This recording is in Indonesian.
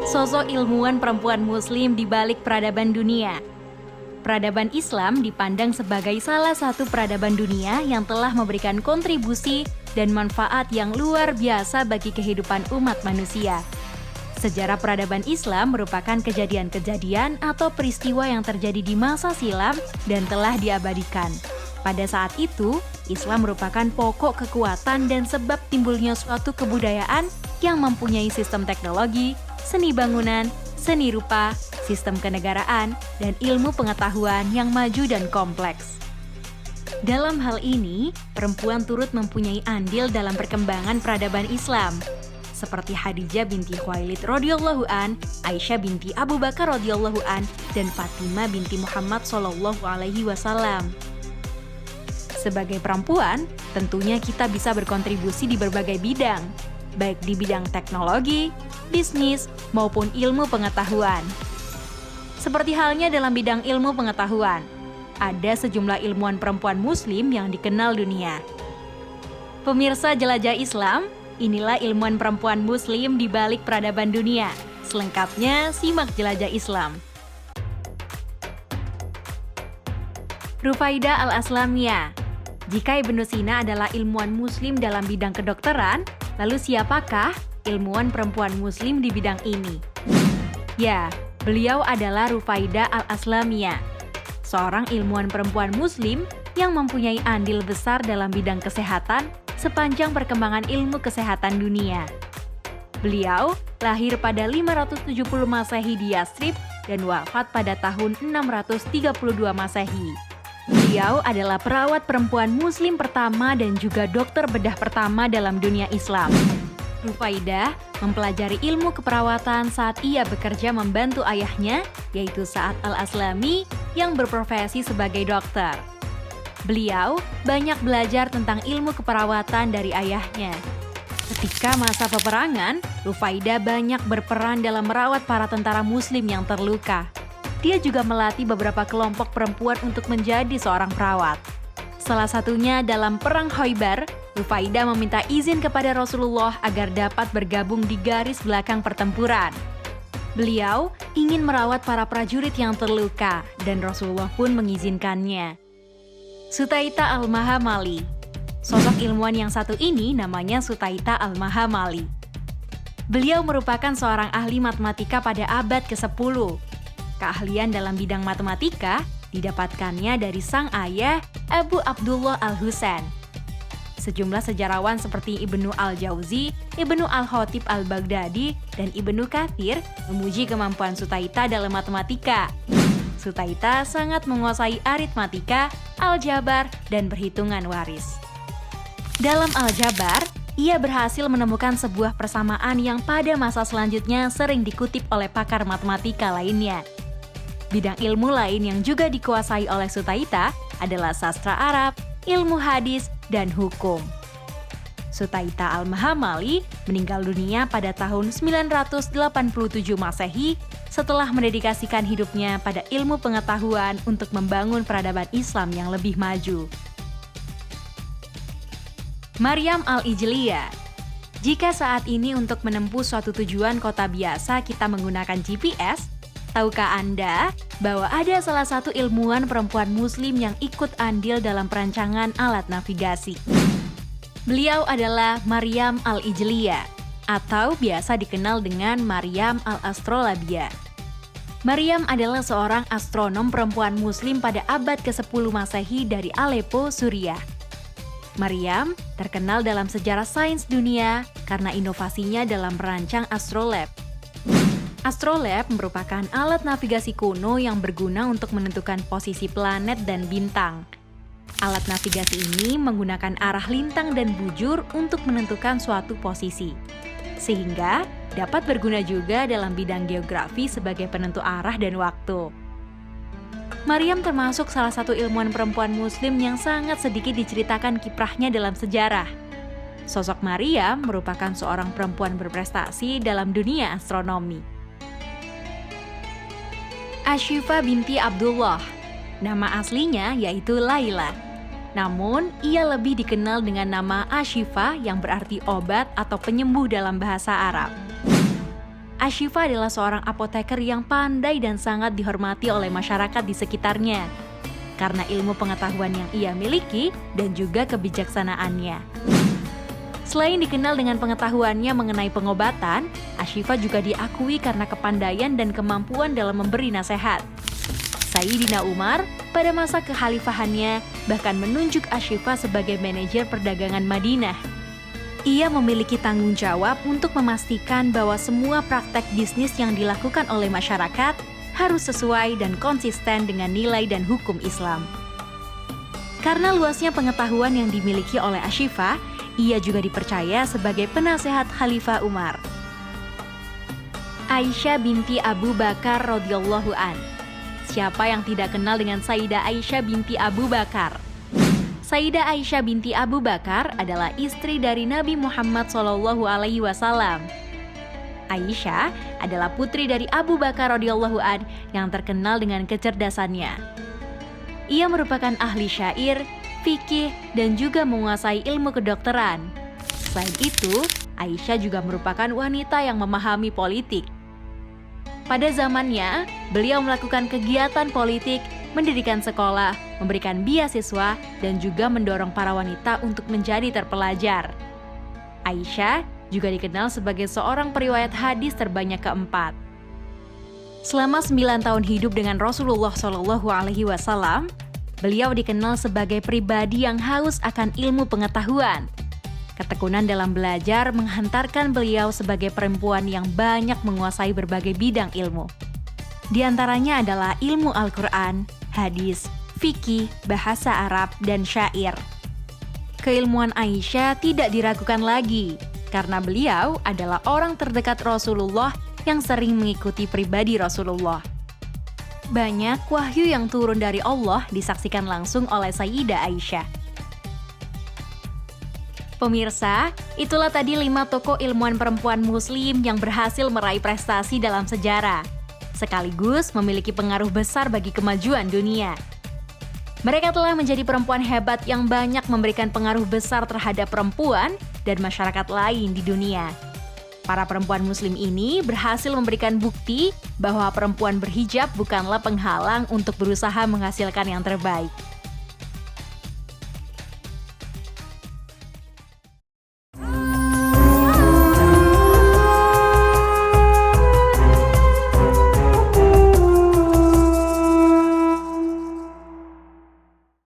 sosok ilmuwan perempuan Muslim di balik peradaban dunia. Peradaban Islam dipandang sebagai salah satu peradaban dunia yang telah memberikan kontribusi dan manfaat yang luar biasa bagi kehidupan umat manusia. Sejarah peradaban Islam merupakan kejadian-kejadian atau peristiwa yang terjadi di masa silam dan telah diabadikan. Pada saat itu, Islam merupakan pokok kekuatan dan sebab timbulnya suatu kebudayaan yang mempunyai sistem teknologi, seni bangunan, seni rupa, sistem kenegaraan, dan ilmu pengetahuan yang maju dan kompleks. Dalam hal ini, perempuan turut mempunyai andil dalam perkembangan peradaban Islam, seperti Khadijah binti Khuwailid radhiyallahu an, Aisyah binti Abu Bakar radhiyallahu an, dan Fatimah binti Muhammad sallallahu alaihi wasallam. Sebagai perempuan, tentunya kita bisa berkontribusi di berbagai bidang, baik di bidang teknologi, bisnis, maupun ilmu pengetahuan. Seperti halnya dalam bidang ilmu pengetahuan, ada sejumlah ilmuwan perempuan Muslim yang dikenal dunia. Pemirsa Jelajah Islam, inilah ilmuwan perempuan Muslim di balik peradaban dunia. Selengkapnya, simak Jelajah Islam. Rufaidah Al-Aslamiyah. Jika Ibnu Sina adalah ilmuwan Muslim dalam bidang kedokteran, lalu siapakah ilmuwan perempuan Muslim di bidang ini? Ya, beliau adalah Rufaidah Al-Aslamiyah, seorang ilmuwan perempuan Muslim yang mempunyai andil besar dalam bidang kesehatan sepanjang perkembangan ilmu kesehatan dunia. Beliau lahir pada 570 Masehi di Yastrib dan wafat pada tahun 632 Masehi. Beliau adalah perawat perempuan Muslim pertama dan juga dokter bedah pertama dalam dunia Islam. Rufaidah mempelajari ilmu keperawatan saat ia bekerja membantu ayahnya, yaitu Sa'ad Al-Aslami yang berprofesi sebagai dokter. Beliau banyak belajar tentang ilmu keperawatan dari ayahnya. Ketika masa peperangan, Rufaidah banyak berperan dalam merawat para tentara Muslim yang terluka. Dia juga melatih beberapa kelompok perempuan untuk menjadi seorang perawat. Salah satunya dalam Perang Khaybar, Rufaidah meminta izin kepada Rasulullah agar dapat bergabung di garis belakang pertempuran. Beliau ingin merawat para prajurit yang terluka, dan Rasulullah pun mengizinkannya. Sutaita Al-Mahamali. Sosok ilmuwan yang satu ini namanya Sutaita Al-Mahamali. Beliau merupakan seorang ahli matematika pada abad ke-10. Keahlian dalam bidang matematika didapatkannya dari sang ayah Abu Abdullah Al-Husain. Sejumlah sejarawan seperti Ibnu Al-Jauzi, Ibnu Al-Khatib Al-Baghdadi, dan Ibnu Katsir memuji kemampuan Sutaita dalam matematika. Sutaita sangat menguasai aritmatika, aljabar, dan perhitungan waris. Dalam aljabar, ia berhasil menemukan sebuah persamaan yang pada masa selanjutnya sering dikutip oleh pakar matematika lainnya. Bidang ilmu lain yang juga dikuasai oleh Sutaita adalah sastra Arab, ilmu hadis, dan hukum. Sutaita Al-Mahamali meninggal dunia pada tahun 987 Masehi setelah mendedikasikan hidupnya pada ilmu pengetahuan untuk membangun peradaban Islam yang lebih maju. Maryam Al-Ijliyah. Jika saat ini untuk menempuh suatu tujuan kota biasa kita menggunakan GPS, tahukah Anda bahwa ada salah satu ilmuwan perempuan Muslim yang ikut andil dalam perancangan alat navigasi? Beliau adalah Maryam Al-Ijliyah, atau biasa dikenal dengan Maryam Al-Astrolabiyah. Maryam adalah seorang astronom perempuan Muslim pada abad ke-10 Masehi dari Aleppo, Suriah. Maryam terkenal dalam sejarah sains dunia karena inovasinya dalam merancang astrolab. Astrolab merupakan alat navigasi kuno yang berguna untuk menentukan posisi planet dan bintang. Alat navigasi ini menggunakan arah lintang dan bujur untuk menentukan suatu posisi, sehingga dapat berguna juga dalam bidang geografi sebagai penentu arah dan waktu. Maryam termasuk salah satu ilmuwan perempuan Muslim yang sangat sedikit diceritakan kiprahnya dalam sejarah. Sosok Maryam merupakan seorang perempuan berprestasi dalam dunia astronomi. Ashifa binti Abdullah. Nama aslinya yaitu Laila. Namun, ia lebih dikenal dengan nama Ashifa yang berarti obat atau penyembuh dalam bahasa Arab. Ashifa adalah seorang apoteker yang pandai dan sangat dihormati oleh masyarakat di sekitarnya karena ilmu pengetahuan yang ia miliki dan juga kebijaksanaannya. Selain dikenal dengan pengetahuannya mengenai pengobatan, Ashifa juga diakui karena kepandaian dan kemampuan dalam memberi nasihat. Sayyidina Umar pada masa kekhalifahannya bahkan menunjuk Ashifa sebagai manajer perdagangan Madinah. Ia memiliki tanggung jawab untuk memastikan bahwa semua praktek bisnis yang dilakukan oleh masyarakat harus sesuai dan konsisten dengan nilai dan hukum Islam. Karena luasnya pengetahuan yang dimiliki oleh Ashifa, ia juga dipercaya sebagai penasehat Khalifah Umar. Aisyah binti Abu Bakar radhiyallahu an. Siapa yang tidak kenal dengan Sayyidah Aisyah binti Abu Bakar? Sayyidah Aisyah binti Abu Bakar adalah istri dari Nabi Muhammad SAW. Aisyah adalah putri dari Abu Bakar radhiyallahu an yang terkenal dengan kecerdasannya. Ia merupakan ahli syair, fikih, dan juga menguasai ilmu kedokteran. Selain itu, Aisyah juga merupakan wanita yang memahami politik. Pada zamannya, beliau melakukan kegiatan politik, mendirikan sekolah, memberikan beasiswa, dan juga mendorong para wanita untuk menjadi terpelajar. Aisyah juga dikenal sebagai seorang periwayat hadis terbanyak keempat. Selama 9 tahun hidup dengan Rasulullah SAW, beliau dikenal sebagai pribadi yang haus akan ilmu pengetahuan. Ketekunan dalam belajar menghantarkan beliau sebagai perempuan yang banyak menguasai berbagai bidang ilmu. Di antaranya adalah ilmu Al-Quran, hadis, fikih, bahasa Arab, dan syair. Keilmuan Aisyah tidak diragukan lagi, karena beliau adalah orang terdekat Rasulullah yang sering mengikuti pribadi Rasulullah. Banyak wahyu yang turun dari Allah disaksikan langsung oleh Sayyidah Aisyah. Pemirsa, itulah tadi 5 tokoh ilmuwan perempuan muslim yang berhasil meraih prestasi dalam sejarah, sekaligus memiliki pengaruh besar bagi kemajuan dunia. Mereka telah menjadi perempuan hebat yang banyak memberikan pengaruh besar terhadap perempuan dan masyarakat lain di dunia. Para perempuan muslim ini berhasil memberikan bukti bahwa perempuan berhijab bukanlah penghalang untuk berusaha menghasilkan yang terbaik.